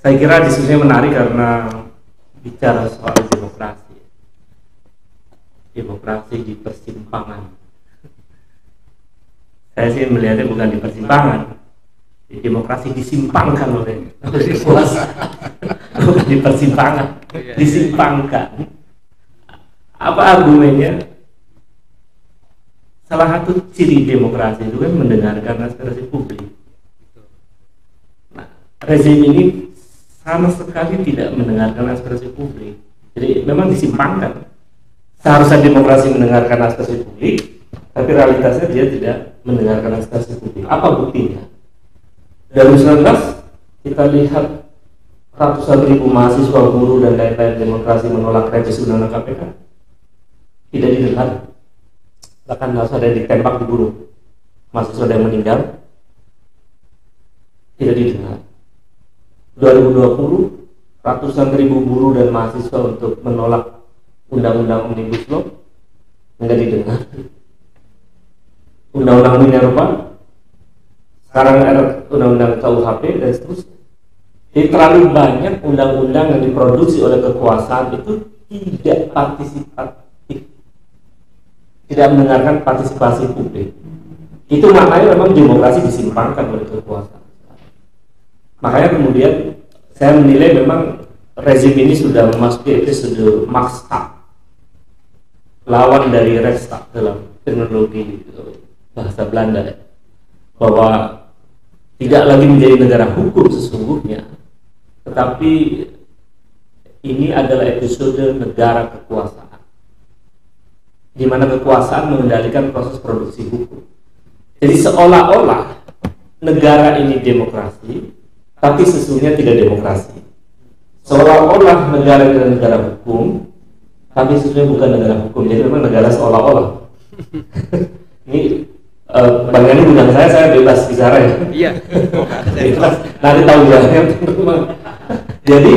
Saya kira diskusinya menarik karena bicara soal demokrasi. Demokrasi di persimpangan. Saya sih melihatnya bukan di persimpangan. Demokrasi disimpangkan oleh kuasa. Bukan di persimpangan, disimpangkan. Apa argumennya? Salah satu ciri demokrasi itu kan mendengarkan aspirasi publik. Nah, rezim ini sama sekali tidak mendengarkan aspirasi publik. Jadi memang disimpangkan. Seharusnya demokrasi mendengarkan aspirasi publik, tapi realitasnya dia tidak mendengarkan aspirasi publik. Apa buktinya? 2019 kita lihat ratusan ribu mahasiswa, buruh dan lain-lain demokrasi menolak revisi undang-undang KPK. Tidak didengar. Bahkan ada yang ditembak, dibunuh. Mahasiswa ada yang meninggal. Tidak didengar. 2020 ratusan ribu buruh dan mahasiswa untuk menolak undang-undang Omnibus Law, enggak didengar. Undang-undang Minerba, sekarang ada undang-undang KUHP dan seterusnya. Jadi terlalu banyak undang-undang yang diproduksi oleh kekuasaan itu tidak partisipatif, tidak mendengarkan partisipasi publik. Itu maknanya memang demokrasi disimpangkan oleh kekuasaan. Makanya kemudian saya menilai memang rezim ini sudah memasuki episode Machtstaat, lawan dari Rechtsstaat dalam teknologi bahasa Belanda, bahwa tidak lagi menjadi negara hukum sesungguhnya, tetapi ini adalah episode negara kekuasaan, di mana kekuasaan mengendalikan proses produksi hukum. Jadi seolah-olah negara ini demokrasi, tapi sesungguhnya tidak demokrasi. Seolah-olah negara ini adalah negara hukum, tapi sesungguhnya bukan negara hukum. Jadi memang negara seolah-olah. Ini Bang Yani undang saya bebas bicara ya. Iya. Nanti tahu jalannya. Jadi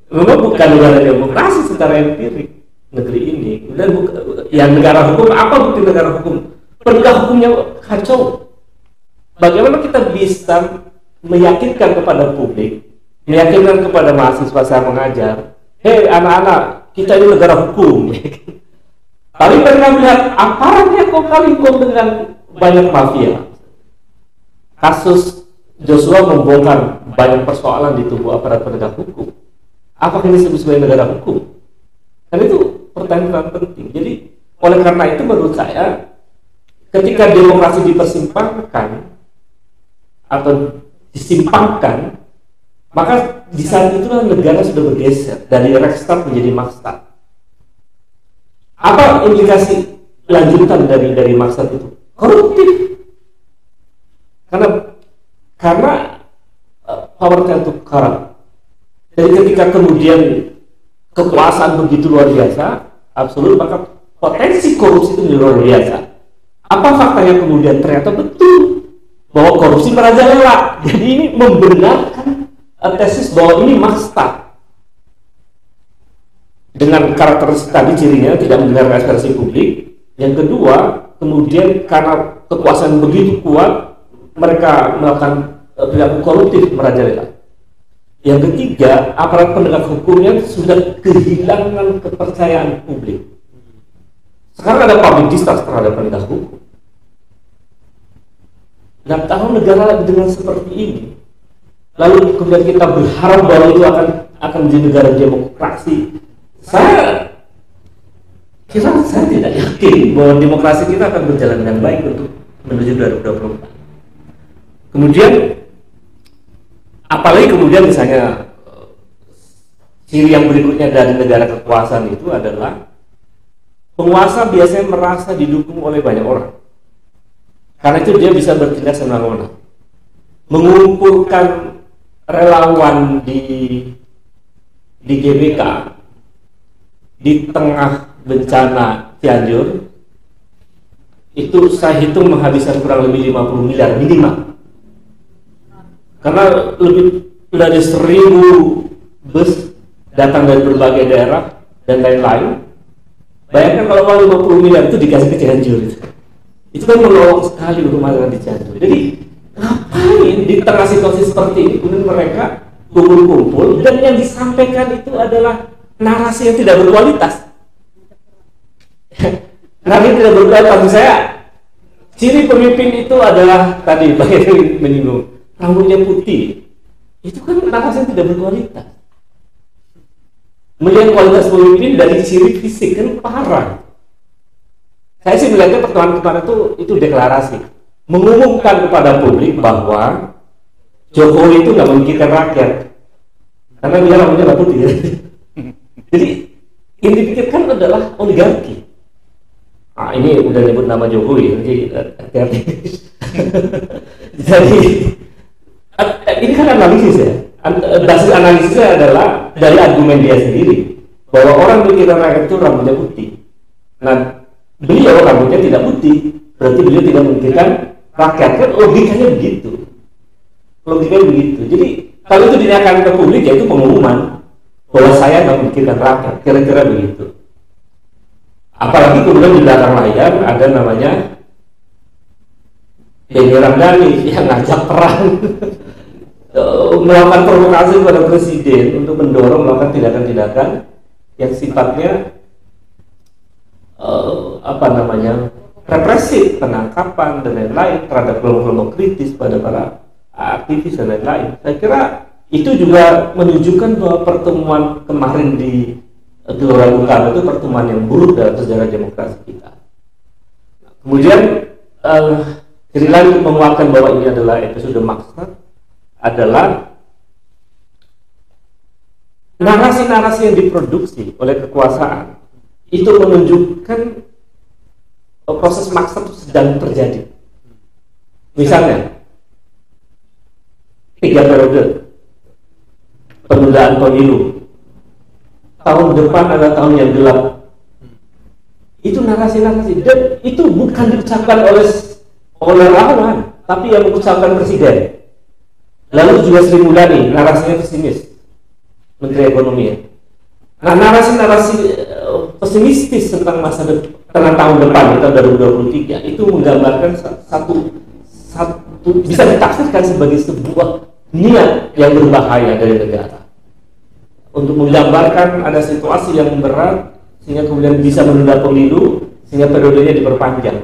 memang bukan negara demokrasi secara empirik negeri ini. Dan yang negara hukum, apa bukti negara hukum? Penegak hukumnya kacau. Bagaimana kita bisa meyakinkan kepada publik, meyakinkan kepada mahasiswa saya mengajar, hei anak-anak, kita ini negara hukum. Tapi mereka melihat aparatnya kok kalingkong dengan banyak mafia. Kasus Joshua membongkar banyak persoalan di tubuh aparat penegak hukum. Apakah ini disebut sebagai negara hukum? Dan itu pertanyaan penting. Jadi oleh karena itu menurut saya, ketika demokrasi dipersimpangkan atau disimpangkan, maka di saat itulah negara sudah bergeser dari Rechtsstaat menjadi Machtstaat. Apa implikasi lanjutan dari Machtstaat itu? Koruptif. Karena powernya itu korup. Jadi ketika kemudian kekuasaan begitu luar biasa, absolut, maka potensi korupsi itu menjadi luar biasa. Apa faktanya kemudian? Ternyata betul bahwa korupsi merajalela. Jadi ini membenarkan tesis bahwa ini Machtstaat. Dengan karakteristik tadi, cirinya tidak mendengar aspirasi publik. Yang kedua, kemudian karena kekuasaan begitu kuat, mereka melakukan perilaku koruptif merajalela. Yang ketiga, aparat penegak hukumnya sudah kehilangan kepercayaan publik. Sekarang ada public distrust terhadap penegak hukum. Nah, kalau negara dengan seperti ini, lalu kemudian kita berharap bahwa itu akan menjadi negara demokrasi, saya tidak yakin bahwa demokrasi kita akan berjalan dengan baik untuk menuju 2024. Kemudian, apalagi kemudian misalnya ciri yang berikutnya dari negara kekuasaan itu adalah penguasa biasanya merasa didukung oleh banyak orang. Karena itu dia bisa bertindak semena-mena, mengumpulkan relawan di GBK di tengah bencana Cianjur. Itu saya hitung menghabiskan kurang lebih 50 miliar minimal, karena lebih dari 1000 bus datang dari berbagai daerah dan lain-lain. Bayangkan kalau uang 50 miliar itu dikasih ke Cianjur, itu kan menolong sekali untuk masyarakat di Cianjur. Jadi ngapain di tengah situasi seperti ini kemudian mereka kumpul-kumpul dan yang disampaikan itu adalah narasi yang tidak berkualitas. Narasi yang tidak berkualitas. Maksud saya, ciri pemimpin itu adalah tadi bagaimana menyinggung rambutnya putih. Itu kan narasi yang tidak berkualitas. Melihat kualitas pemimpin dari ciri fisik kan parah. Saya sih melihatnya pertemuan kemarin itu deklarasi, mengumumkan kepada publik bahwa Jokowi itu nggak memikirkan rakyat, karena dia rambutnya nggak putih. Jadi yang dipikirkan adalah oligarki. Ah, ini udah nyebut nama Jokowi, jadi hati-hati. Jadi ini kan analisis ya. Basis analisisnya adalah dari argumen dia sendiri bahwa orang memikirkan rakyat itu rambutnya putih. Nah, beliau rambutnya tidak putih, berarti beliau tidak memikirkan rakyat. Kan logikanya begitu. Logikanya begitu. Jadi kalau itu dinyatakan ke publik, ya itu pengumuman bahwa saya nggak memikirkan rakyat. Kira-kira begitu. Apalagi kemudian di belakang layar ada namanya Benny Ramdhani yang ngajak perang. Melakukan provokasi kepada presiden untuk mendorong melakukan tindakan-tindakan yang sifatnya represif, penangkapan dan lain-lain terhadap kelompok-kelompok kritis pada para aktivis dan lain-lain. Saya kira itu juga menunjukkan bahwa pertemuan kemarin di Gelora Bung Karno itu pertemuan yang buruk dalam sejarah demokrasi kita. Kemudian jadi lain menguatkan bahwa ini adalah episode maksud adalah narasi-narasi yang diproduksi oleh kekuasaan itu menunjukkan proses maksa sedang terjadi. Misalnya 3 periode penundaan pemilu, tahun depan adalah tahun yang gelap. Itu narasi-narasi dan itu bukan diucapkan oleh lawan, tapi yang mengucapkan presiden. Lalu juga Sri Mulyani, narasinya pesimis, Menteri Ekonomi ya. Nah, narasi-narasi pesimistis tentang masa depan, tentang tahun depan, tahun 2023 itu menggambarkan satu bisa ditafsirkan sebagai sebuah niat yang berbahaya dari negara untuk menggambarkan ada situasi yang berat sehingga kemudian bisa menunda pemilu sehingga periodenya diperpanjang.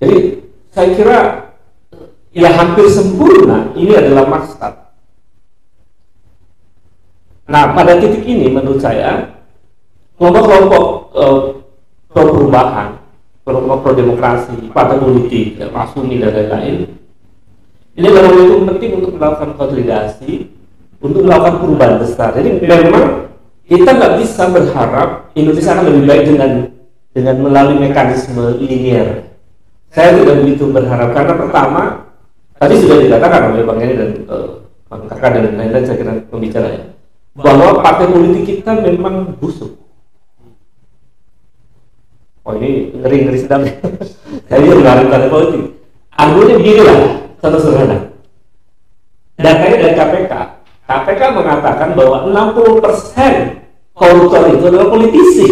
Jadi saya kira ya hampir sempurna ini adalah maksud. Nah, pada titik ini menurut saya kelompok-kelompok pro perubahan, kelompok pro demokrasi, partai politik, Masumi dan lain-lain, ini adalah momentum penting untuk melakukan konsolidasi, untuk melakukan perubahan besar. Jadi memang kita nggak bisa berharap Indonesia akan lebih baik dengan melalui mekanisme linear. Saya tidak begitu berharap karena pertama tadi sudah dikatakan oleh Bang Yani dan Bang Kakak dan lain-lain, saya kira pembicara ya, bahwa partai politik kita memang busuk. Oh ini ngeri-ngeri sedang. Saya juga partai politik. Argumennya begini lah, satu sederhana. Datanya dari KPK. KPK mengatakan bahwa 60% koruptor itu adalah politisi.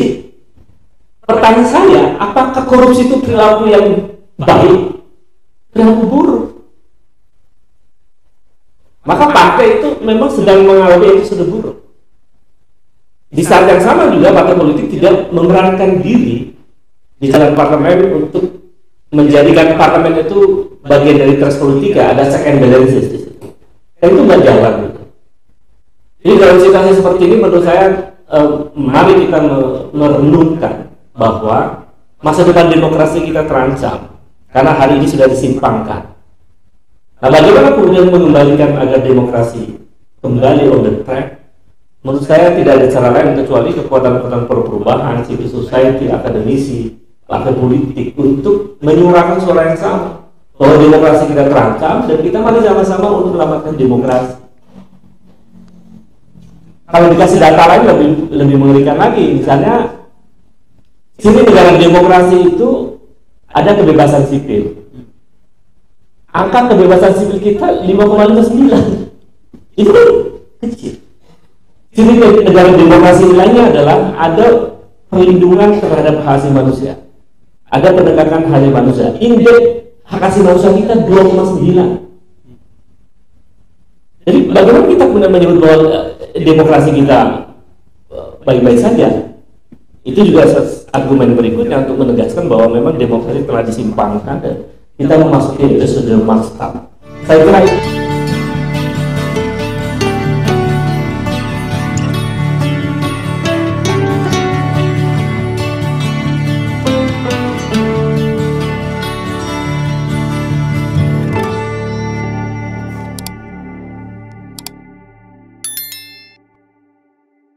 Pertanyaan saya, apakah korupsi itu perilaku yang baik? Perilaku buruk. Maka partai itu memang sedang mengalami episode buruk. Di saat yang sama juga partai politik tidak memerankan diri di dalam parlemen untuk menjadikan parlemen itu bagian dari trust politika, ada check and balances di situ. Dan itu nggak jalan. Gitu. Jadi dalam situasi seperti ini menurut saya mari kita merenungkan bahwa masa depan demokrasi kita terancam karena hari ini sudah disimpangkan. Nah, bagaimana kemudian mengembalikan agar demokrasi kembali on the track? Menurut saya tidak ada cara lain kecuali kekuatan-kekuatan perubahan, civil society, akademisi, partai politik untuk menyuarakan suara yang sama bahwa demokrasi kita terancam dan kita mari sama-sama untuk melamatkan demokrasi. Kalau dikasih data lain lebih mengerikan lagi, misalnya sini negara demokrasi itu ada kebebasan sipil. Angka kebebasan sipil kita 5,59. Itu kan kecil. Ciri negara demokrasi lainnya adalah ada perlindungan terhadap hak asasi manusia, ada penegakan hak asasi manusia. Indeks hak asasi manusia kita 2,9. Jadi bagaimana kita kemudian menyebut bahwa demokrasi kita baik-baik saja? Itu juga argumen berikutnya untuk menegaskan bahwa memang demokrasi telah disimpangkan dan kita memasuki episode maksa. Saya kira